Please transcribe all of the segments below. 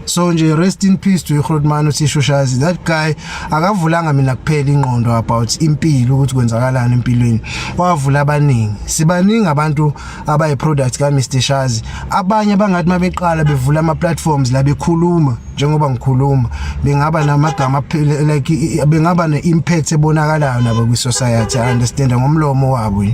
So nje rest in peace to uGrootman uThishoshazi. That guy akavulanga mina kuphela ingqondo about impilo ukuthi kwenzakalani empilweni. Wavula abaningi. Sibaningi abantu abayi product ka Mr Shazi. Abanye bangathi mabeqala bevula ama platforms la bekhuluma njengoba ngikhuluma bengaba namagama like bengaba ne-impact ebonakalayo nabo kwi society. I understand ngomlomo wabo.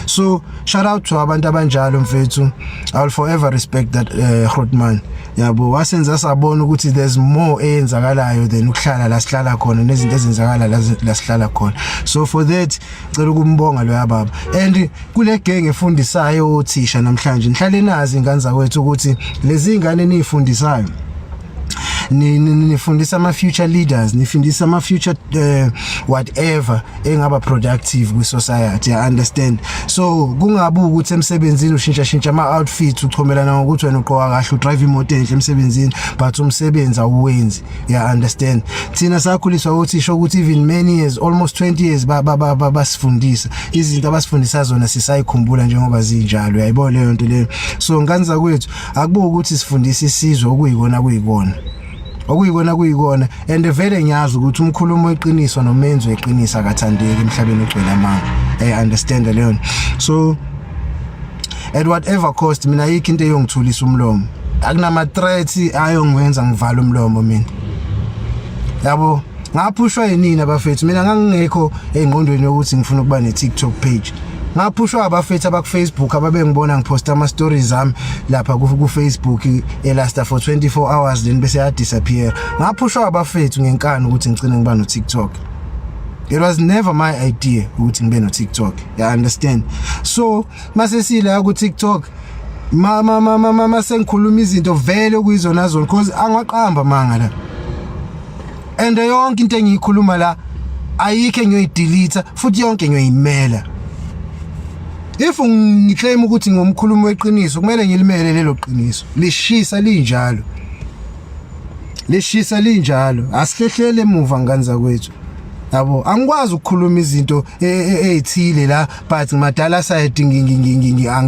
So shout out to abantu abanjalo mfethu. I will forever respect that Grootman. Yabo wasenza sabona ukuthi there's more eyenzakalayo than ukuhlala la sihlala khona nezinto ezenzakala la sihlala khona. So for that ngicela ukumbonga lo yababa. And kule gang efundisayo othisha namhlanje nihlale nazi ingane zakwethu ukuthi lezi ingane nifundisayo nifundisa ama future leaders, nifundisa ama future whatever engaba productive kwi society. I understand. So kungabi ukuthi emsebenzini ushintsha ama outfits uchomelana ngokuthi wena uqoka kahle udrive imoto enhle emsebenzini but umsebenzi awuwenzi. Yeah, understand. Thina sakhuliswa uthisha ukuthi even many years, almost 20 years basifundisa izinto abasifundisa zona sisayikhumbula njengoba zinjalo. Uyayibona leyo nto leyo. So nganza kwethu akubuki ukuthi sifundise isizwe okuyikona kuyikona. Okuyikona and vele ngiyazi ukuthi umkhulumo weqiniso nomenzo weqiniso akathandeki emhlabeni ogcwele amanga. I understand leyo. So at whatever cost mina yikho into eyongithulisa umlomo. Akunama threats ayongiwenza ngivala umlomo mina. Yabo ngaphushwa yini abafethu mina ngangingekho engqondweni yokuthi ngifuna ukuba ne TikTok page. Ngaphushwa abafethu abaku Facebook ababengibona ngiposta ama stories zami lapha ku Facebook elasta for 24 hours then bese ya disappear. Ngaphushwa abafethu ngenkani ukuthi ngicine ngiba no TikTok. It was never my idea ukuthi ngibe no TikTok. You understand? So mase sila ku TikTok mama sengikhuluma izinto vele kuyizona zona because angaqamba manga la. And yonke into engiyikhuluma la ayikho ngiyoyidelete futhi yonke ngiyoyimela. If ngiclaim ukuthi ngomkhulumo weqiniso kumele ngilimele lelo qiniso. Lishisa linjalo. Asihlehlele emuva nganza kwethu. Yabo angikwazi ukukhuluma izinto ezithile la but ngimadala side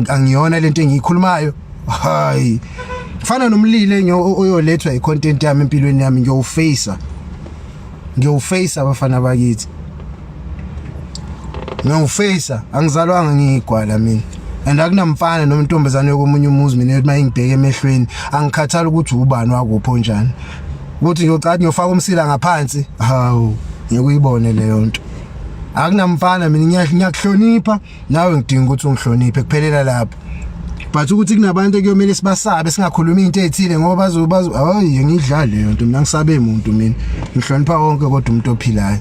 angiyona lento engiyikhulumayo. Hayi. Fana nomlile oyolethwa icontent yami empilweni yami ngiyowufacea abafana bakithi. Ngiyofacea angizalwanga ngigwala mina. And akunamfana nomuntombazane yokomunye umuzi mina ethi mayingibheke emehlweni angikhathala ukuthi ubani wakupho njani. Ukuthi ngiyocatha ngiyofaka umsila ngaphansi. Hawu ngiyakuyibone leyo nto. Akunamfana mina ngiyakuhlonipha nawe ngidinga ukuthi ungihloniphe kuphelela lapha. But ukuthi kunabantu ekuyomela sibasabe singakhuluma into ezithile ngoba hayi ngidlala leyo nto mina ngisabe umuntu mina. Ngihlonipha wonke kodwa umuntu ophilayo.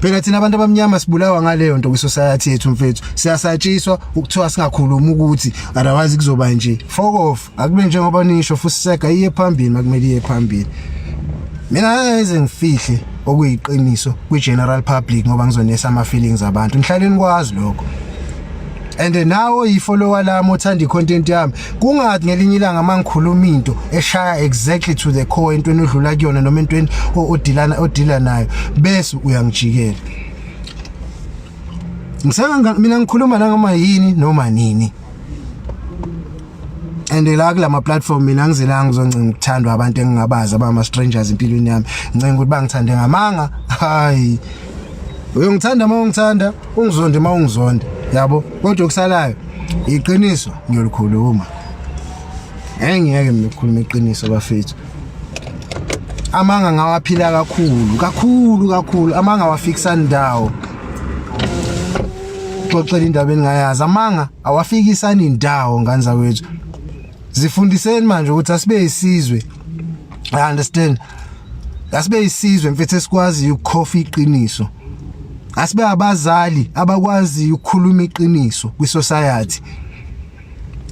Phela thina abantu abamnyama sibulawa ngaleyo nto kwi society yethu mfethu. Siyasatshiswa ukuthiwa singakhuluma ukuthi otherwise kuzoba nje. Fuck off. Akube njengoba nisho futhi siseka iye phambili makumele iye phambili. Mina ngize ngifihle okuyiqiniso kwi general public ngoba ngizonesa ama feelings abantu. Ngihlaleni kwazi lokho. And now ifollower lami othanda icontent yami kungathi ngelinye ilanga mangikhuluma into eshaya exactly to the core entweni odlula kuyona noma entweni odila nayo bese uyangijikela. Ngisanga mina ngikhuluma la ngoma yini noma nini. And la kulama platform mina ngizelanga ngizoncenga ukuthandwa abantu engingabazi abama strangers empilweni yami. Ngicenga ukuthi bangithande ngamanga. Hayi. Uyongithanda mawungithanda, ungizonde mawungizonde. Yabo kodwa okusalayo iqiniso ngiyolikhuluma. Engeke ngikhuluma iqiniso bafethu. Amanga ngawaphila kakhulu. Amanga wafikisa ndawo. Xoxela indaba engayazi. Amanga awafikisani indawo nganza kwethu. Zifundiseni manje ukuthi asibe isizwe. I understand. Asibe isizwe mfethu esikwazi ukukhofa iqiniso. Asibe abazali abakwazi ukukhuluma iqiniso kwi society.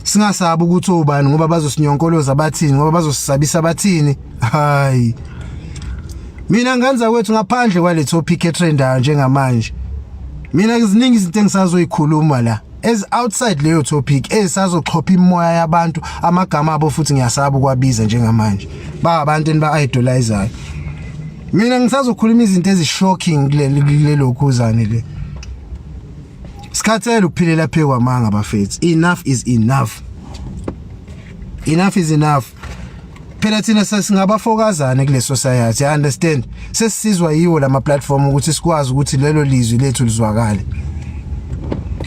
Singasabi ukuthi obani ngoba bazosinyonkooloza abathini ngoba bazosisabisa abathini. Hayi. Mina nganza kwethu ngaphandle kwale topic etrendayo njengamanje. Mina iziningi izinto engisazoyikhuluma la. As outside leyo topic esazoxhopha imoya yabantu amagama abo futhi ngiyasaba ukwabiza njengamanje. Ba abantu eniba-idolizayo. Mina ngisazokhuluma izinto ezishocking kulelo khuzane le. Sikhathele ukuphilela phe kwamanga bafethu. Enough is enough. Enough is enough. phela thina singabafokazana kule society, I understand. Sesizwa yiwo lama platform ukuthi sikwazi ukuthi lelo lizwi lethu lizwakale.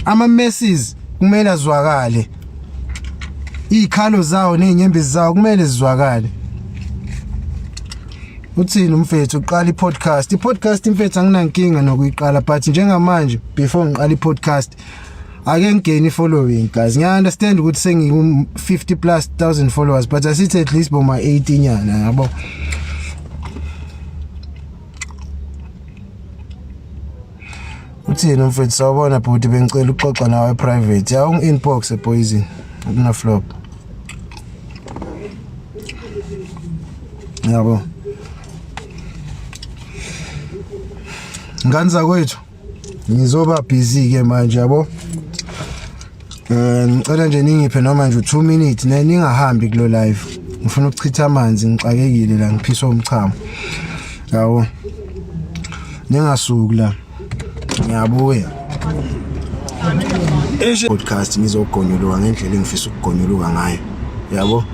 Ama messes kumele azwakale. Ikhalo zawo nezinyembezi zawo kumele zizwakale. Uthini umfethu uqala i-podcast? I-podcast mfethu anginankinga nokuyiqala, but njengamanje before ngiqala i-podcast ake ngigeni following guys. Ngiya understand ukuthi sengiyi 50,000+ followers, but asithi at least boma 18 nyana yabo. Uthini umfethu sawubona bhuti, bengicela uxoxa nawe private. Ya ungi-inbox ePoison akuna flop. Yabo. Nganza kwethu ngizoba busy ke manje yabo. Ngicela nje ningiphe noma nje 2 minutes ningahambi kulo live. Ngifuna ukuchitha amanzi, ngixakekile la, ngiphiswa umchamo. Yabo. Ningasuki la. Ngiyabuya. Podcast ngizogonyuluka ngendlela engifisa ukugonyuluka ngayo. Yabo.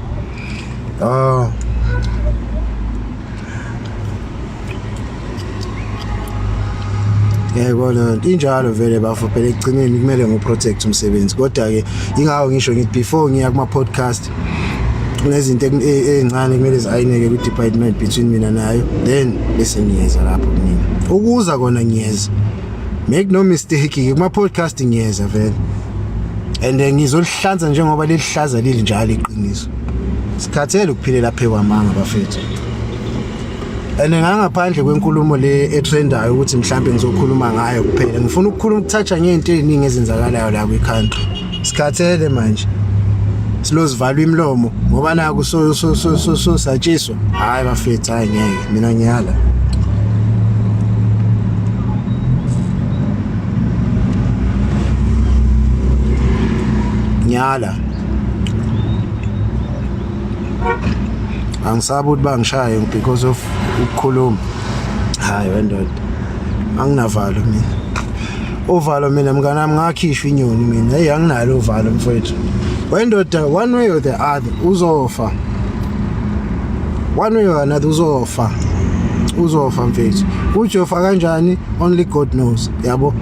Yebo, injalo vele bafo phela ekugcineni kumele ngiprotect umsebenzi. Kodwa ke ingawo ngisho ngithi before ngiya kuma podcast kunezinto ezincane kumele zayineke ku department between mina nayo, then bese ngiyeza lapho kunina. Ukuza kona ngiyeza. Make no mistake, kuma podcast ngiyeza vele. And ngizolihlanza njengoba lelihlaza lili njalo iqiniso. Sikhathele ukuphilela phe kwamanga bafethu. And ngangaphandle kwenkulumo le etrendayo ukuthi mhlambe ngizokhuluma ngayo kuphela, ngifuna ukukhuluma ukuthatha ngento eziningi ezenzakalayo la kwi-country. Sikhathele manje silozivala imlomo ngoba naku so satshiswa. Hayi bafethu, hayi ngeke mina ngiyala. Nyala angisabi ukuthi bangishaye because of ukukhuluma. Hayi wendoda anginavalo mina. Ovalo mina mngana nami ngakhishwa inyoni mina. Hey anginalo ovalo mfowethu. Wendoda one way or the other uzofa. One way or another uzofa. Uzofa mfethu. Ujofa kanjani only God knows. Yabo.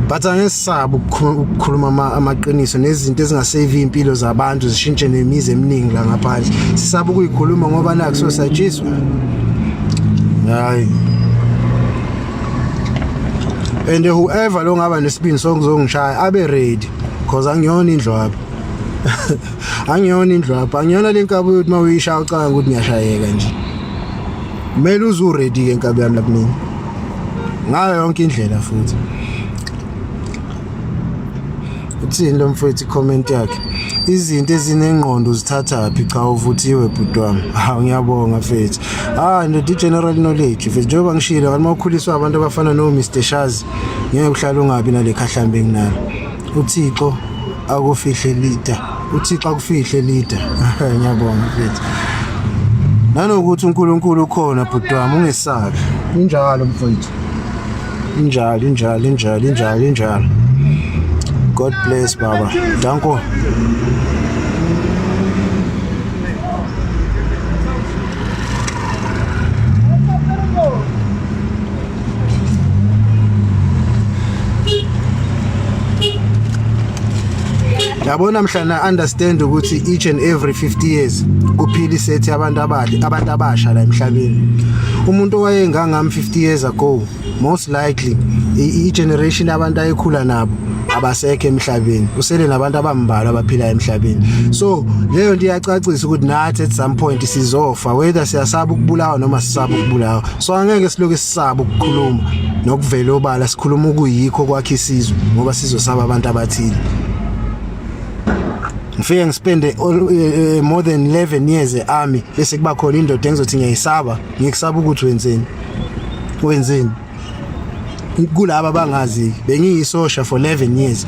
But angesaba ukukhuluma amaqiniso nezinto ezingasave impilo zabantu zishintshe nemizi eminingi la ngaphandle. Sisaba ukuyikhuluma ngoba naku so satshiswa. Hayi. And whoever lo ngaba nesibini sokuzongishaya abe ready because angiyona indlwapha. Angiyona indlwapha. Angiyona lenkabi ukuthi mawuyishaya ucanga ukuthi ngiyashayeka nje. Kumele uzu ready ke inkabi yami la kumina. Ngayo yonke indlela futhi. Uthini lo mfowethu comment yakhe? Izinto ezinengqondo uzithathaphi cha uvuthiwe bhuti wami? Ha ngiyabonga mfethu. No general knowledge mfethu, njengoba ngishilo kanti mawukhuliswa abantu abafana no Mr Shazi ngeke uhlale ungabi nale khahlambe nginalo. uThixo akufihle leader, uThixo akufihle leader. Ngiyabonga mfethu. Nanokuthi uNkulunkulu ukhona bhuti wami, ungesabi. Injalo mfethu. Injalo. God bless baba. Danko. Yabona mhlana understand ukuthi each and every 50 years kuphila isethi abantu abasha la emhlabeni. Umuntu owayengangami 50 years ago most likely i generation abantu ayekhula nabo abasekho emhlabeni, usele nabantu abambalwa abaphila emhlabeni. So leyo nto iyacacisa ukuthi nathi at some point sizofa, whether siyasaba ukubulawa noma sisaba ukubulawa. So angeke siloke sisaba ukukhuluma nokuvela obala, sikhuluma ukuyikho kwakhe isizwe ngoba sizosaba abantu abathile. Ngifike ngispende more than 11 years e-army bese kuba khona indoda engizothi ngiyayisaba, ngikusaba ukuthi wenzeni kulaba bangazi. Bengiyisosha for 11 years,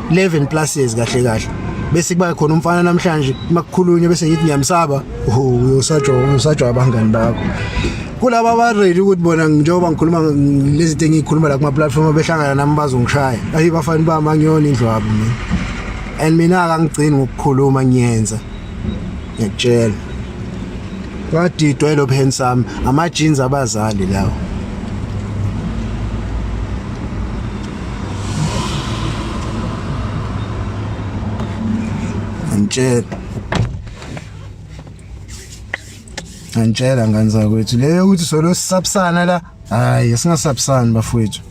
11+ years kahle bese kuba khona umfana namhlanje makukhulunywa bese ngithi ngiyamsaba. Usajwa abangani bakho kulaba abaready ukuthi bona njengoba ngikhuluma lezi zinto engikhuluma la kuma platform behlangana nami bazongishaya. Ayi bafana bami angiyona indlwabu mina, and mina akangigcini ngokukhuluma ngiyenza, ngiyakutshela. wadidwa elo handsome ama-jeans abazali lawo. Angitshela ngani zakwethu leyo ukuthi solo sisabusana la, hayi singasabusani bafowethu.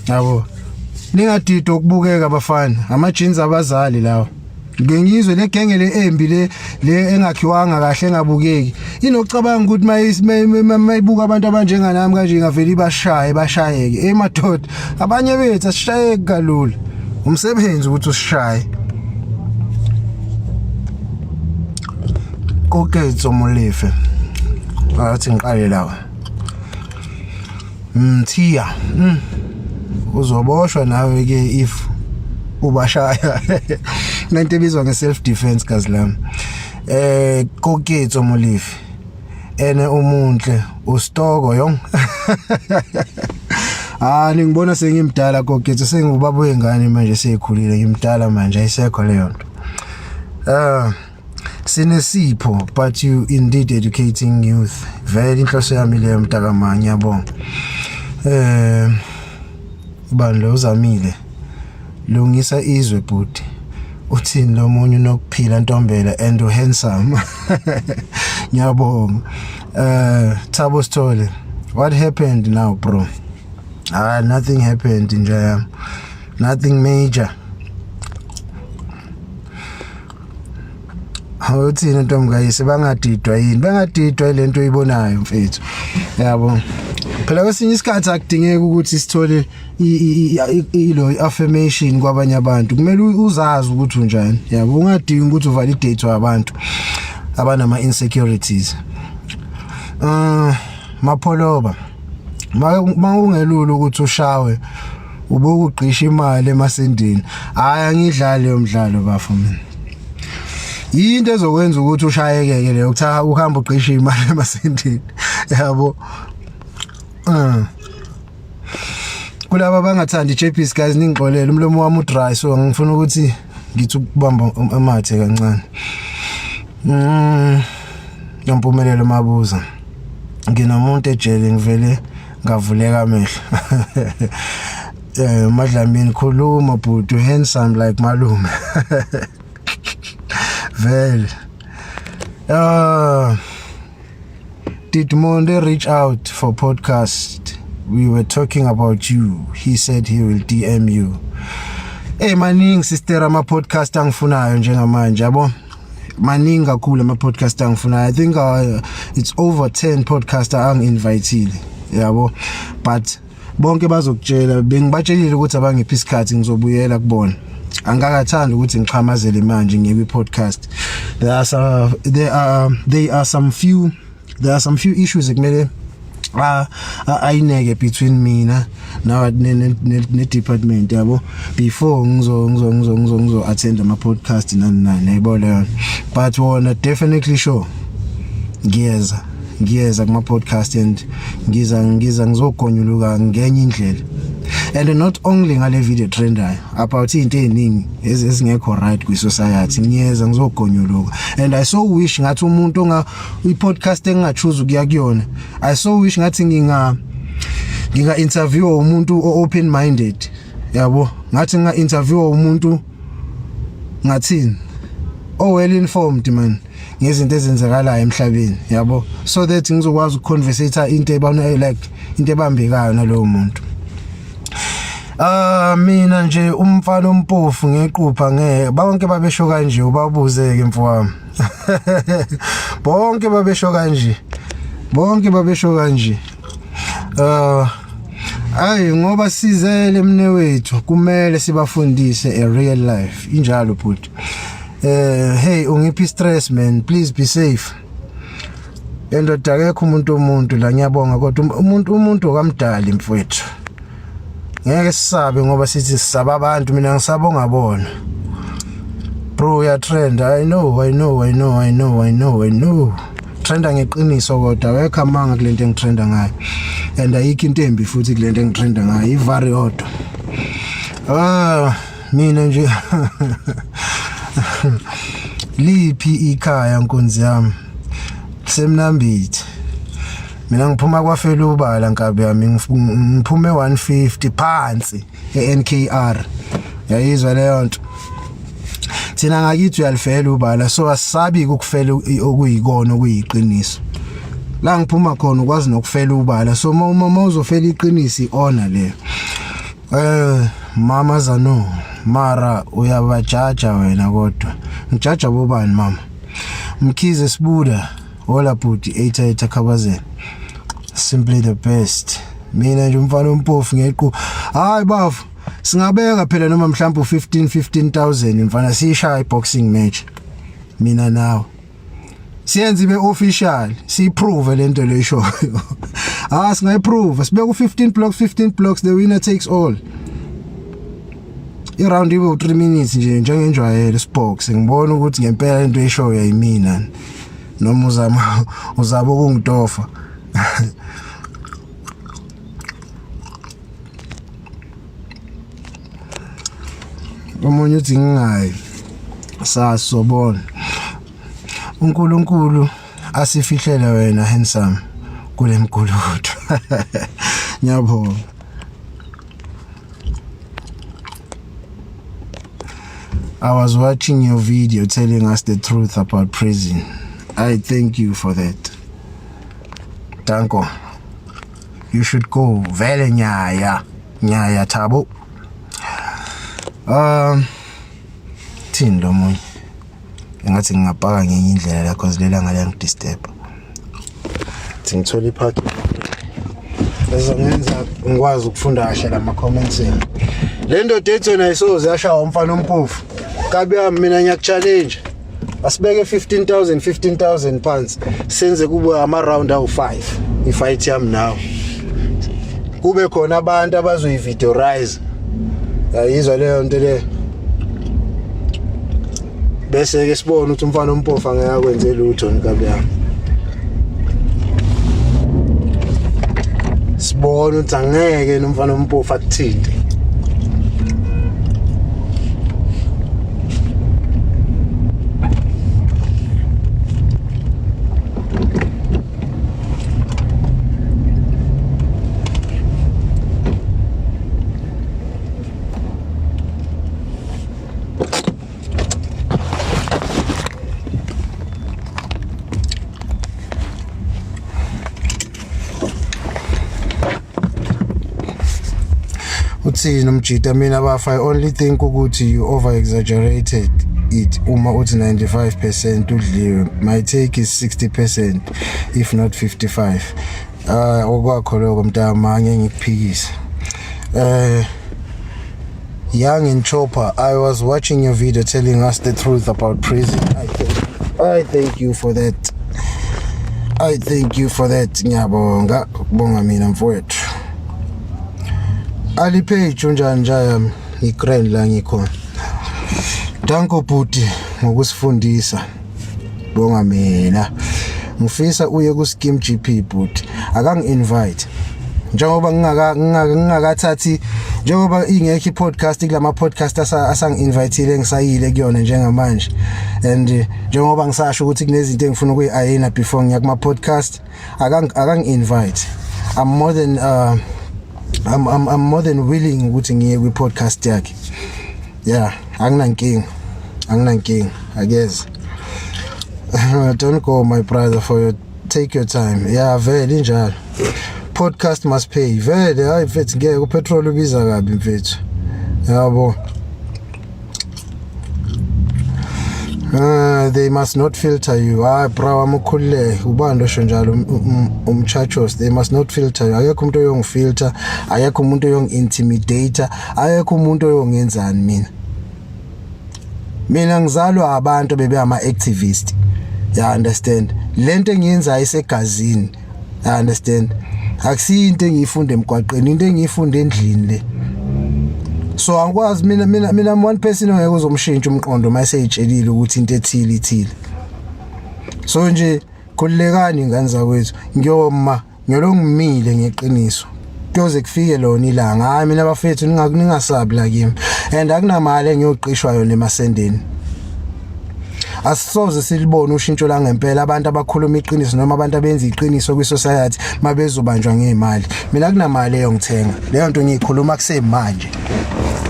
Yabo ningadidwa ukubukeka bafana, ama-jeans abazali lawo. Ngengizwe le genge le embi le engakhiwanga kahle engabukeki inocabanga ukuthi mayibuka abantu abanjenganami kanje ingaveli bashayeke emadoda abanye bethu asishayeki kalula umsebenzi ukuthi usishaye. Koketso Molefe athi ngiqale lawa Mthiya uzoboshwa nawe ke if ubashaya lento ebizwa nge-self defense kazi lami. Koketso Molefe ene umunhle ustoko yong. Ngibona sengimdala Koketso, sengubaba wengane manje, seyikhulile ngimdala manje, ayisekho leyo nto. Sinesipho, but you indeed educating youth. Vele inhloso yami leyo mntakamanye, yabonga. Bani lo uzamile lungisa izwe bhuti, uthini lo munye unokuphila Ntombela and handsome. Ngiyabonga. Thabo Sithole, what happened now bro? Nothing happened nje, nothing major. Uthini Ntombela bangadidwa yini? Bangadidwa lento oyibonayo mfethu, yabo. Phela kwesinye isikhathi akudingeki ukuthi sithole ilo affirmation kwabanye abantu, kumele uzazi ukuthi unjani, yabo. Ungadingi ukuthi uvalidate abantu abanama insecurities. Mapholoba mawungelula ukuthi ushawe ubuke ugqisha imali emasendini, angidlali leyo mdlalo bafo mina. Into ezokwenza ukuthi ushayekeke leyo ukuthatha uhamba ugqisha imali emasendini, yabo. Kulaba bangathandi JP's guys, ningixolele umlomo wami udry, so ngifuna ukuthi ngithi ukubamba amathe kancane. Ngiyampumelelo Mabuza, nginomuntu ejele ngivele ngavuleka amehlo. Madlamini khuluma bhuti, handsome like malume. Vele. Did Monde reach out for podcast? We were talking about you. He said he will DM you. Maningi sister ama podcast angifunayo njengamanje, yabo. Maningi kakhulu ama podcast angifunayo. I think it's over 10 podcasts angi-invitile, yabo. But bonke bazokutshela, bengibatshelile ukuthi abangiphi isikhathi ngizobuyela kubona. Angakathanda ukuthi ngiqhamazele manje ngiye podcast. There are some few issues ekumele ayineke between mina now ne department, yabo, before ngizo attend ama podcast nani yayibona. But wona definitely sure ngiyeza kuma podcast and ngiza ngizogonyuluka ngenye indlela. And not only ngale video trend about into eziningi ezingekho right kwi society, ngiyeza ngizogonyuluka. And I so wish ngathi umuntu onga i-podcast engachoose ukuya kuyona, I so wish ngathi nginga interview umuntu open minded, yabo. Ngathi nga interview umuntu ngathini well informed man ngezinto ezenzakalayo emhlabeni, yabo, so that ngizokwazi ukuconversate into ebambekayo nalowo muntu. Mina nje umfana ompofu ngequpha bonke babesho kanje, ubabuzeke mfowami. Bonke babesho kanje. Ngoba sizele mne wethu kumele sibafundise a real life injalo bhuti. Hey, ungiphi stress man, please be safe. Endoda akekho umuntu la, ngiyabonga kodwa umuntu okamdali mfowethu. Ngeke sisabe ngoba sithi sisaba abantu, mina ngisabonga bona. Bro ya trend, I know. Trenda ngeqiniso kodwa wekho amanga kulento engitrenda ngayo. And ayikho into embi futhi kulento engitrenda ngayo, ivari odwa. Mina nje liphi ikhaya nkonzi yami semnambithi mina ngiphuma kwaFela ubala nkabi yami ngiphume 150 phansi eNKR yayizwa leyo nto thina ngakithi uyalifela ubala so asabi ukufela okuyikona okuyiqiniso la ngiphuma khona ukwazi nokufela ubala so uma uzofela iqiniso iona le mama Zano mara uyabajaja wena kodwa ngijaja bobani mama Mkhize Sibuda hola bhuti 88 Khabazeni simply the best mina nje umfana ompofu ngeqhu hayi bafu singabeka phela noma mhlawumbe 15,000 mfana siyishaya boxing match mina nawe siyenze ibe official siprove lento le show singayiprove sibeka u15 blocks the winner takes all iround ibe u3 minutes nje njengenjwayelo sports ngibona ukuthi ngempela into eshow yayimina noma uzaba ukungitofa omunye uthi ngingayi sasobona uNkulunkulu asifihlele wena handsome kule mguludo ngiyabonga I was watching your video telling us the truth about prison. I thank you for that. Danko. You should go. Vele nyaya Thabo. Thini lo munye. Engathi ngingabhaka ngenye indlela la cause lela ngale ngidisturb. Ngithola iphaki. Bese ngenza ngikwazi ukufunda kahle lama comments. Le ndoda ethona isoze yashaya umfana ompofu. Kabi yami mina ngiyakuchallenge. Asibeke 15,000 pounds senze kube ama round awu5 ifight yami now. Kube khona abantu abazoyivideorize. Yayizwa leyo nto le. Bese ke sibone ukuthi umfana ompofu angeke akwenze lutho nkabi yami. Sibone ukuthi angeke nomfana ompofu akuthinte. Uthi nomjita mina bafa I only think ukuthi you over exaggerated it uma uthi 95% udliwe my take is 60% if not 55 okwakho lokho mntama anye ngikuphikisa Young and Chopper I was watching your video telling us the truth about prison I thank you for that ngiyabonga kubonga mina mfowethu Ali page unjani njaya ngigrand la ngikhona Danko bhuti ngokusifundisa bonga mina ngifisa uye ku scheme GP bhuti akangi invite njengoba ngingakathathi njengoba ingekho podcast kulama podcast asangi inviteile ngisayile kuyona njengamanje and njengoba ngisasho ukuthi kunezinto engifuna ukuyiayina before ngiya kuma podcast akangi invite I'm more than willing ukuthi ngiye kwi podcast yakhe yeah anginankinga I guess don't go my brother take your time yeah vele njalo podcast must pay vele hayi mfethu ngeke upetrol ubiza kabi mfethu yabo they must not filter you bro amukhulule ubani osho njalo umchachos they must not filter you akekho umuntu oyongifilter akekho umuntu oyongintimidate akekho umuntu oyongenzani mina ngizalwa abantu bebe ama activist you understand lento engiyenza isegazini you understand akusinto engiyifunde emgwaqeni into engiyifunde endlini le so angikwazi mina one person ongeke uzomshintsha umqondo mase etshelile ukuthi into ethile so nje khulekani ingane zakwethu ngiyolongimile ngeqiniso kuze kufike lona ilanga hayi mina bafethu ningasabi la kimi and akunamali engiyoqishwa yona emasendeni asisoze silibone ushintsho la ngempela abantu abakhuluma iqiniso noma abantu abenza iqiniso kwi-society mabezobanjwa ngezimali. Mina kunamali eyongithenga leyo nto ngiyikhuluma kusemanje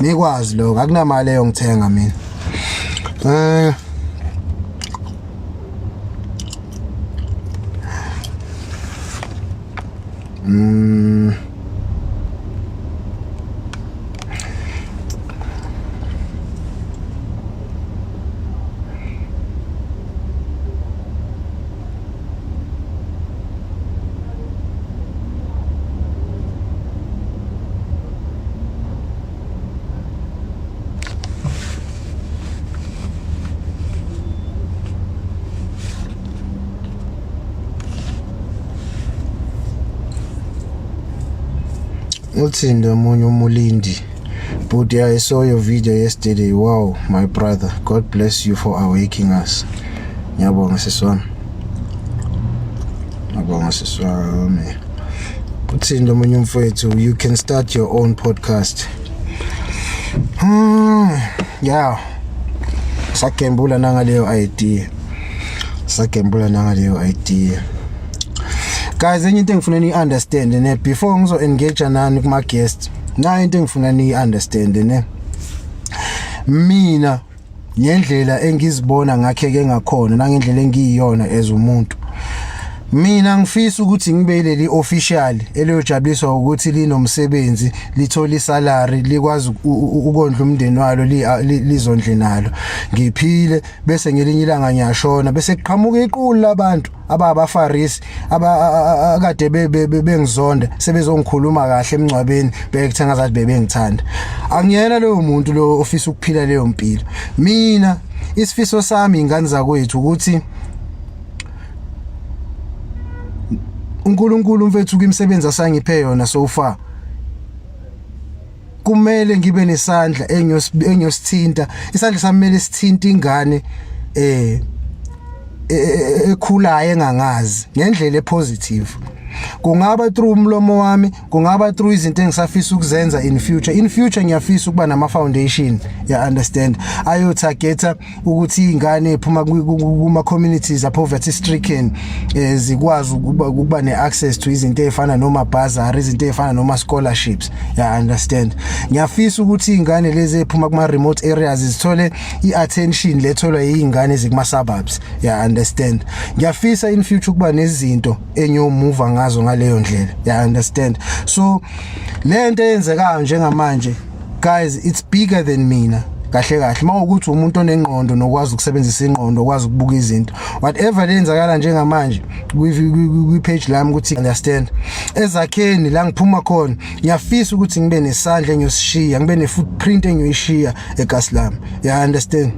nikwazi lokho akunamali eyongithenga mina. Uthinde omunye umulindi. But yeah, I saw your video yesterday. Wow, my brother. God bless you for awakening us. Ngiyabonga siswami. Ngiyabonga siswami. Uthinde omunye umfowethu, you can start your own podcast. Yeah. Sakembula nangaleyo idea. Guys, enye into engifuna ni understand ne before ngizo engage nani kuma guest. Na into engifuna ni understand ne. Mina ngendlela engizibona ngakheke ngakhona nangendlela engiyiyona as umuntu. Mina ngifisa ukuthi ngibe leli official eliyojabuliswa ukuthi linomsebenzi, lithola isalary, likwazi ukondla umndeni walo, lizondle nalo. Ngiphile bese ngelinye ilanga ngiyashona bese kuqhamuka iqulu labantu abafarisi akade bengizonda sebezongikhuluma kahle emncwabeni bekuthenga zathi bebengithanda. Angiyena loyo muntu lo ofisa ukuphila leyo mpilo. Mina isifiso sami ingane zakwethu ukuthi uNkulunkulu mfethu kwimisebenzi asangiphe yona so far kumele ngibe nesandla engiyosithinta. Isandla sami kumele sithinta ingane ekhulayo engangazi ngendlela epositive. Kungaba through umlomo wami, kungaba through izinto engisafisa ukuzenza in future ngiyafisa ukuba nama foundation, ya understand, ayo targeta ukuthi ingane ephuma kuma communities a poverty stricken zikwazi ukuba ne access to izinto ezifana noma bursary, izinto ezifana noma scholarships, ya understand. Ngiyafisa ukuthi ingane lezi ephuma kuma remote areas zithole iattention letholwa izingane ezikuma suburbs, ya understand. Ngiyafisa in future ukuba nezinto enyomuva ngazo ngaleyo ndlela, ya understand. So lento eyenzekayo njengamanje guys, it's bigger than mina. Kahle mawukuthi umuntu onengqondo nokwazi ukusebenzisa ingqondo, okwazi ukubuka izinto, whatever lenzakala njengamanje kwi page lami ukuthi understand ezakheni la ngiphuma khona, ngiyafisa ukuthi ngibe nesandla engiyosishiya, ngibe ne footprint engiyoyishiya egasi lami, ya understand.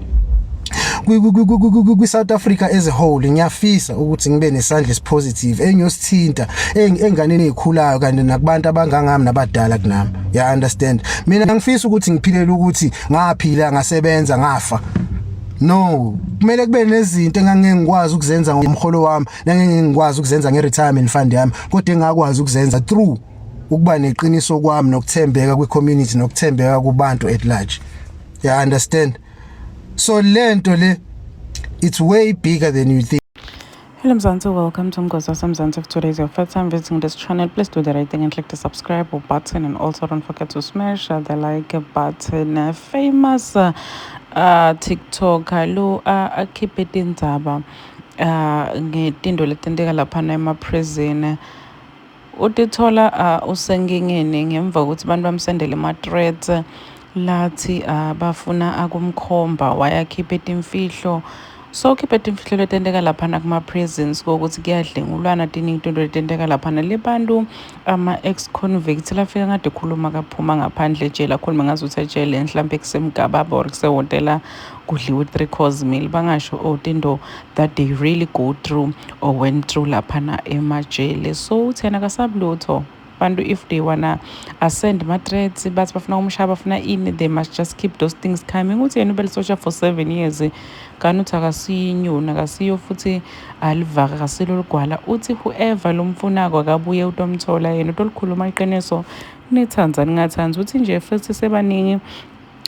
South Africa as a whole ngiyafisa ukuthi ngibe nesandla esipositive engiyosithinta enganeni ezikhulayo kanti nakubantu abangangami nabadala kunami, ya understand. Mina ngifisa ukuthi ngiphilela ukuthi ngaphila ngasebenza ngafa. No, kumele kube nezinto engangeke ngikwazi ukuzenza ngomholo wami, nangeke ngikwazi ukuzenza ngeretirement fund yami, kodwa engakwazi ukuzenza through ukuba neqiniso kwami nokuthembeka kwi-community nokuthembeka kubantu at large, ya understand. So lento le, it's way bigger than you think. Hello Mzansi, welcome to Mgoza Mzansi. If today is your first time visiting this channel, please do the right thing and click the subscribe button, and also don't forget to smash the like button. Famous TikTok lo akhiphe indaba ngetindo letendeka lapha ema-prison. Utithola usenkingeni ngemva kokuthi abantu bamsendele ama-threats lathi bafuna akumkhomba wayakhipha imfihlo. So khipha imfihlo letendeka lapha kuma-prisons kokuthi kuyadlengulwana into letendeka lapha le bantu ama-ex-convict lafika ngade khuluma kaphuma ngaphandle ejele, akhuluma ngazuthi ejele mhlawumbe kusemgababa or kusehotela kudliwe 3-course meal, bangasho into that they really go through or went through lapha emajele. So uthena kasabulutho bantu, if they wanna ascend ma-threats bathi bafuna umshaba bafuna ini, they must just keep those things coming. Uthi yena ubelisosha for 7 years kanti uthi akasiyinyoni akasiyo futhi alivaka akasilo ligwala. Uthi whoever lomfunako akabuye utomthola yena utolikhuluma iqiniso nithanza ningathanzi. Uthi nje futhi sebaningi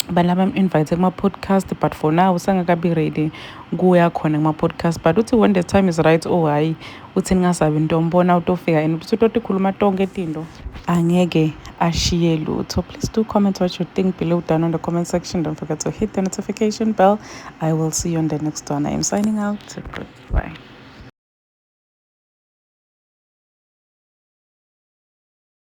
abantu labam-invite kuma-podcast, but for now usangakabi ready kuya khona kuma-podcast. But uthi when the time is right, oh hhayi uthi ningasabi ntombona utofika and uthi utotikhuluma tonke tinto angeke ashiye lutho. Please do comment what you think below down on the comment section. Don't forget to hit the notification bell. I will see you on the next one. I am signing out. Goodbye.